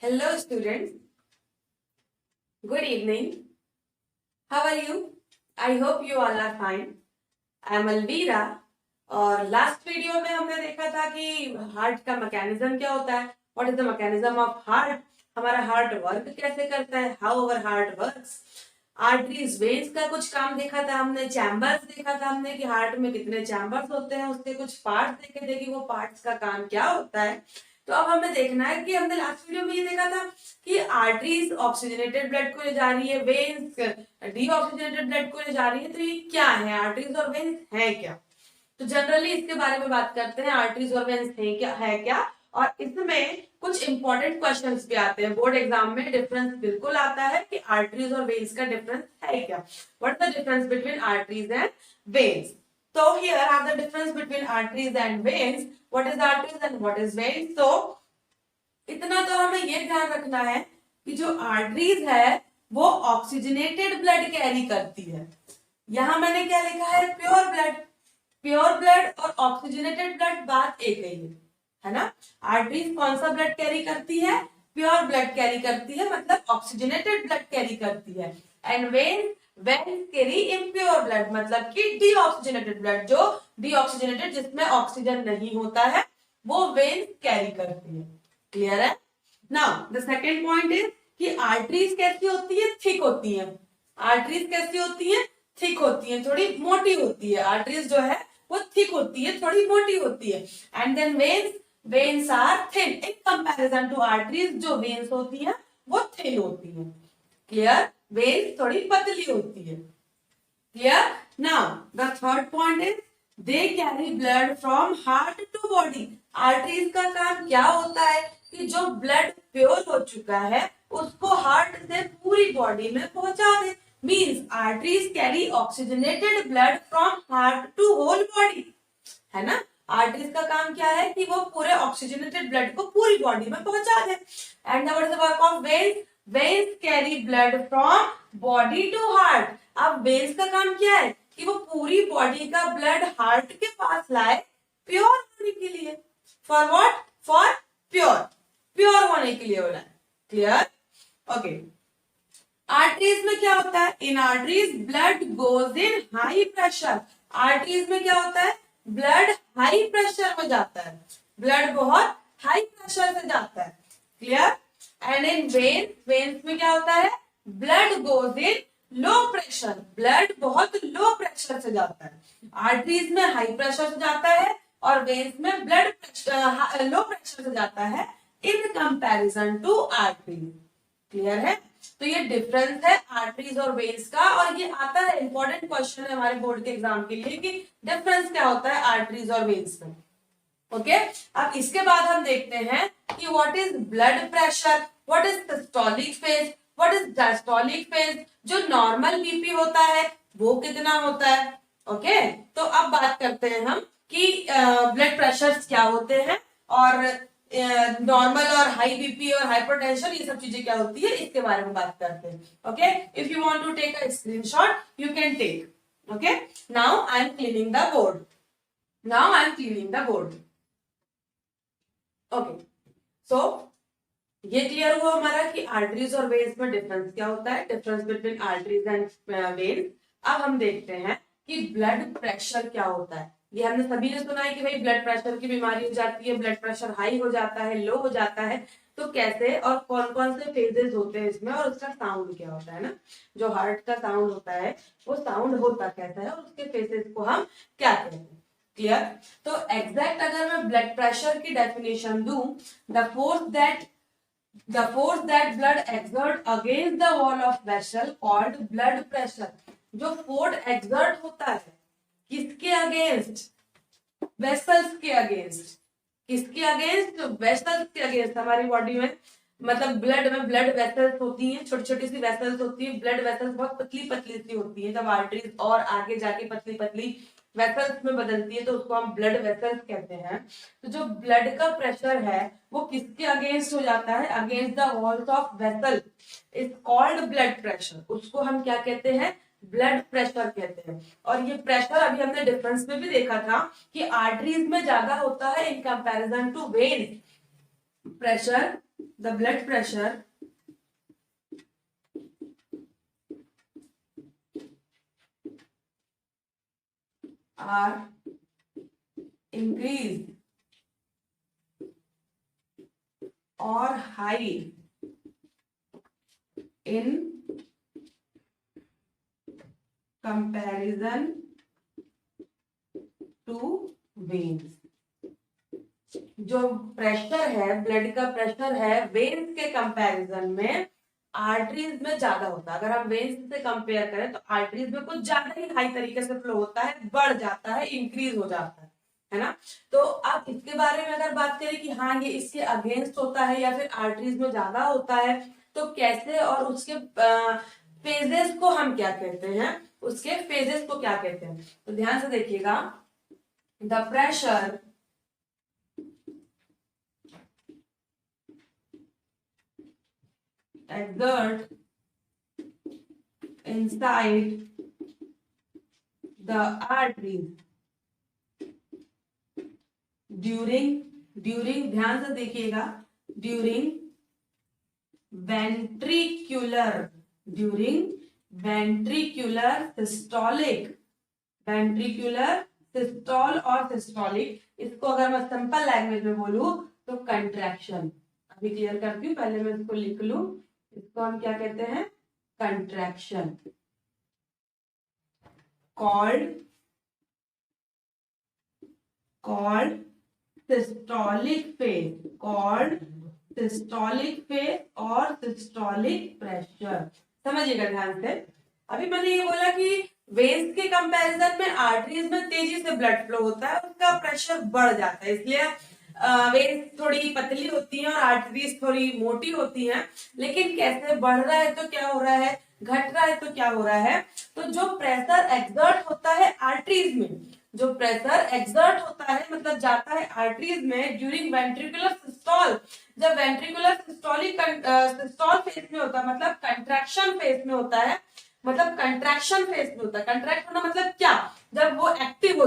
Hello students, good evening. How are you? I hope you all are fine. I am Alvira और last video में हमने देखा था कि हार्ट का मैकेनिज्म क्या होता है. What is the mechanism of heart. हमारा हार्ट वर्क कैसे करता है, how our heart works. Arteries veins का कुछ काम देखा था हमने, चैम्बर्स देखा था हमने कि हार्ट में कितने चैम्बर्स होते हैं, उसके कुछ पार्ट्स देखे थे कि वो पार्ट्स का काम क्या होता है. तो अब हमें देखना है कि हमने लास्ट वीडियो में ये देखा था कि आर्टरीज ऑक्सीजनेटेड ब्लड को ले जा रही है, वेन्स डीऑक्सीजनेटेड ब्लड को ले जा रही है. तो ये क्या है, आर्टरीज और वेन्स है क्या. तो जनरली इसके बारे में बात करते हैं, आर्टरीज और वेन्स है क्या. और इसमें कुछ इंपॉर्टेंट क्वेश्चंस भी आते हैं बोर्ड एग्जाम में. डिफरेंस बिल्कुल आता है कि आर्टरीज और वेन्स का डिफरेंस है क्या. What the difference between arteries and veins. So here are the difference between arteries and veins. What is arteries and what is veins? So इतना तो हमें ये ध्यान रखना है कि जो आर्टरीज है वो ऑक्सीजनेटेड ब्लड कैरी करती है. यहां मैंने क्या लिखा है, प्योर ब्लड. प्योर ब्लड और ऑक्सीजनेटेड ब्लड बात एक ही है ना. आर्टरीज कौन सा ब्लड कैरी करती है, प्योर ब्लड कैरी करती है, मतलब ऑक्सीजनेटेड ब्लड कैरी करती है. And veins carry impure blood, मतलब कि डीऑक्सीजनेटेड ब्लड, जो डीऑक्सीजनेटेड जिसमें ऑक्सीजन नहीं होता है वो वेन्स कैरी करती है. क्लियर है. Now the second point is कि आर्टरीज कैसी होती है, थिक होती है. आर्टरीज कैसी होती है, थिक होती है, थोड़ी मोटी होती है. आर्टरीज जो है वो थिक होती है, थोड़ी मोटी होती है. And then veins are thin in comparison to arteries. जो वेन्स होती है वो थिन होती है. क्लियर. वेन्स थोड़ी पतली होती है. Clear. Now the third point is they carry blood from heart to body. Arteries का काम क्या होता है कि जो ब्लड प्योर हो चुका है उसको हार्ट से पूरी बॉडी में पहुंचा दे. Means arteries carry oxygenated blood from heart to whole body, है ना. आर्टरीज का काम क्या है कि वो पूरे ऑक्सीजनेटेड ब्लड को पूरी बॉडी में पहुंचा दे. And what is the work of veins. Veins carry blood from body to heart. अब वेन्स का काम क्या है कि वो पूरी बॉडी का ब्लड हार्ट के पास लाए प्योर होने के लिए. फॉर व्हाट, फॉर प्योर होने के लिए बोला है. क्लियर. ओके. आर्टरीज में क्या होता है, इन arteries blood goes in high pressure. Arteries में क्या होता है, ब्लड हाई प्रेशर में जाता है, ब्लड बहुत हाई प्रेशर से जाता है. क्लियर. एंड इन वेन्स में क्या होता है, blood goes in low pressure, blood बहुत लो प्रेशर से जाता है. आर्टरीज में हाई प्रेशर से जाता है और वेन्स में ब्लड लो प्रेशर से जाता है in comparison to arteries. Clear है. तो ये डिफरेंस है आर्टरीज और वेन्स का, और ये आता है इंपॉर्टेंट क्वेश्चन है हमारे बोर्ड के एग्जाम के लिए कि डिफरेंस क्या होता है आर्टरीज और वेन्स में. ओके. अब इसके बाद हम देखते हैं कि what is blood pressure, what is systolic phase, what is diastolic phase. जो नॉर्मल बीपी होता है वो कितना होता है. ओके. तो अब बात करते हैं हम कि ब्लड प्रेशर क्या होते हैं और नॉर्मल और हाई बीपी और हाइपरटेंशन ये सब चीजें क्या होती है इसके बारे में बात करते हैं. Okay. If you want to take a screenshot you can take. Okay. Now I am cleaning the board. Okay. So ये क्लियर हुआ हमारा कि आर्टरीज और वेन्स में डिफरेंस क्या होता है, difference between arteries and veins. अब हम देखते हैं कि ब्लड प्रेशर क्या होता है. ये हमने सभी ने सुना है कि भाई ब्लड प्रेशर की बीमारी हो जाती है, ब्लड प्रेशर हाई हो जाता है, लो हो जाता है. तो कैसे और कौन कौन से फेजेस होते हैं इसमें और उसका साउंड क्या होता है ना. जो हार्ट का साउंड होता है वो साउंड होता कैसा है और उसके फेजेस को हम क्या कहते हैं. क्लियर. तो एग्जैक्ट अगर मैं ब्लड प्रेशर की डेफिनेशन दूं, the force that blood exert against the wall of vessel called blood pressure. जो फोर्स एक्सर्ट होता है किसके अगेंस्ट, वेसल्स के अगेंस्ट. किसके अगेंस्ट, वेसल्स के अगेंस्ट. हमारी बॉडी में मतलब ब्लड में ब्लड वेसल्स होती हैं, छोटी छोटी सी वेसल्स होती है. ब्लड वेसल्स बहुत पतली पतली सी होती है. जब आर्टरीज और आगे जाके पतली पतली वेसल्स में बदलती है तो उसको हम ब्लड वेसल्स कहते हैं. तो जो ब्लड का प्रेशर है वो किसके अगेंस्ट हो जाता है, against the walls of vessel is called blood pressure. उसको हम क्या कहते हैं, ब्लड प्रेशर कहते हैं. और ये प्रेशर अभी हमने डिफरेंस में भी देखा था कि आर्टरीज में ज्यादा होता है in comparison to vein. Pressure the blood pressure are increased or high in comparison to veins। जो प्रेशर है, ब्लड का प्रेशर है, वेन्स के कंपैरिजन में आर्टरीज में ज्यादा होता है। अगर हम वेन्स से कंपेयर करें तो आर्टरीज में कुछ ज्यादा ही हाई तरीके से फ्लो होता है, बढ़ जाता है, इंक्रीज हो जाता है ना। तो आप इसके बारे में अगर बात करें कि हाँ ये इसके अगेंस्ट होता है या फिर आर्टरीज में ज्यादा होता है, तो कैसे और उसके फेजेस को हम क्या कहते हैं, उसके फेजेस को क्या कहते हैं, तो ध्यान से देखिएगा। The pressure exert inside the arteries during ध्यान से देखिएगा, during ventricular systole और systolic, इसको अगर मैं सिंपल लैंग्वेज में बोलूं तो कंट्रैक्शन। अभी क्लियर करती हूँ, पहले मैं इसको लिख लूं। इसको हम क्या कहते हैं, कंट्रैक्शन। कॉल्ड सिस्टोलिक फेज, और सिस्टोलिक प्रेशर। समझिएगा ध्यान से। अभी मैंने ये बोला कि वेन्स के कंपैरिजन में आर्टरीज में तेजी से ब्लड फ्लो होता है, उसका प्रेशर बढ़ जाता है, इसलिए वेन्स थोड़ी पतली होती हैं और आर्टरीज थोड़ी मोटी होती हैं। लेकिन कैसे बढ़ रहा है तो क्या हो रहा है, घट रहा है तो क्या हो रहा है, तो जो प्रेशर एक्सर्ट होता है आर्टरीज में, जो प्रेशर एक्सर्ट होता है मतलब जाता है आर्टरीज में ड्यूरिंग वेंट्रिकुलर सिस्टोल, जब वेंट्रिकुलर सिस्टोल फेज में होता है, मतलब कंट्रैक्शन फेज में होता है, कंट्रैक्ट होना मतलब क्या, जब वो एक्टिव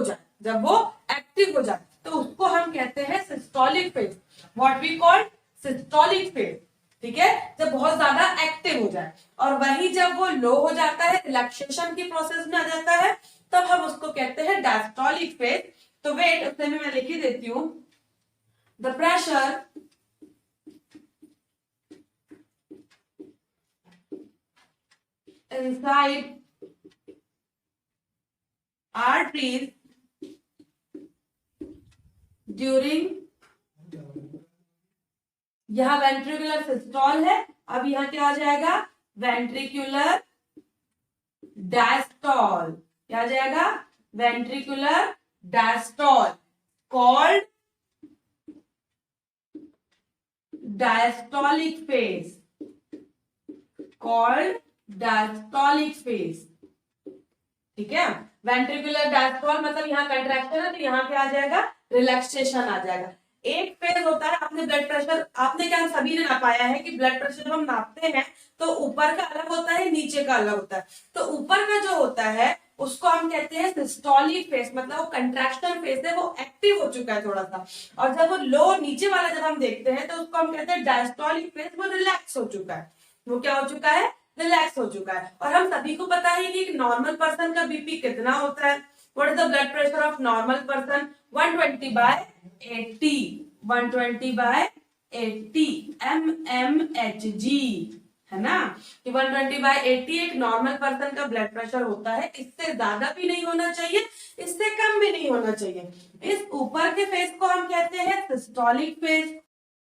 हो जाए, तो उसको हम कहते हैं systolic phase. What we call systolic phase, ठीक है, जब बहुत ज्यादा एक्टिव हो जाए। और वही जब वो लो हो जाता है, रिलैक्सेशन की प्रोसेस में आ जाता है, तब हम उसको कहते हैं डायस्टोलिक फेज। तो वेट उससे भी मैं लिख ही देती हूं। The pressure inside arteries during, यहां वेंट्रिकुलर सिस्टोल है, अब यहां क्या आ जाएगा, वेंट्रिकुलर डायस्टोल। क्या आ जाएगा, ventricular diastole, called diastolic phase, ठीक है। वेंट्रिकुलर डायस्टोल मतलब यहाँ कंट्रैक्शन है, तो यहाँ पे आ जाएगा रिलैक्सेशन आ जाएगा। एक फेज होता है, आपने ब्लड प्रेशर, आपने क्या, सभी ने नापाया है कि ब्लड प्रेशर जब हम नापते हैं तो ऊपर का अलग होता है, नीचे का अलग होता है। तो ऊपर का जो होता है उसको हम कहते हैं सिस्टोलिक फेज, मतलब वो कंट्रैक्शन फेज है, वो एक्टिव हो चुका है थोड़ा सा। और जब वो लो नीचे वाला जब हम देखते हैं तो उसको हम कहते हैं डायस्टोलिक फेज, वो रिलैक्स हो चुका है, वो क्या हो चुका है, रिलैक्स हो चुका है। और हम सभी को पता है कि एक नॉर्मल पर्सन का बीपी कितना होता है। What is the blood pressure of normal person, 120/80, 120/80 mmHg, है ना, कि 120/80 एक नॉर्मल पर्सन का ब्लड प्रेशर होता है। इससे ज्यादा भी नहीं होना चाहिए, इससे कम भी नहीं होना चाहिए। इस ऊपर के फेज को हम कहते हैं सिस्टोलिक फेज,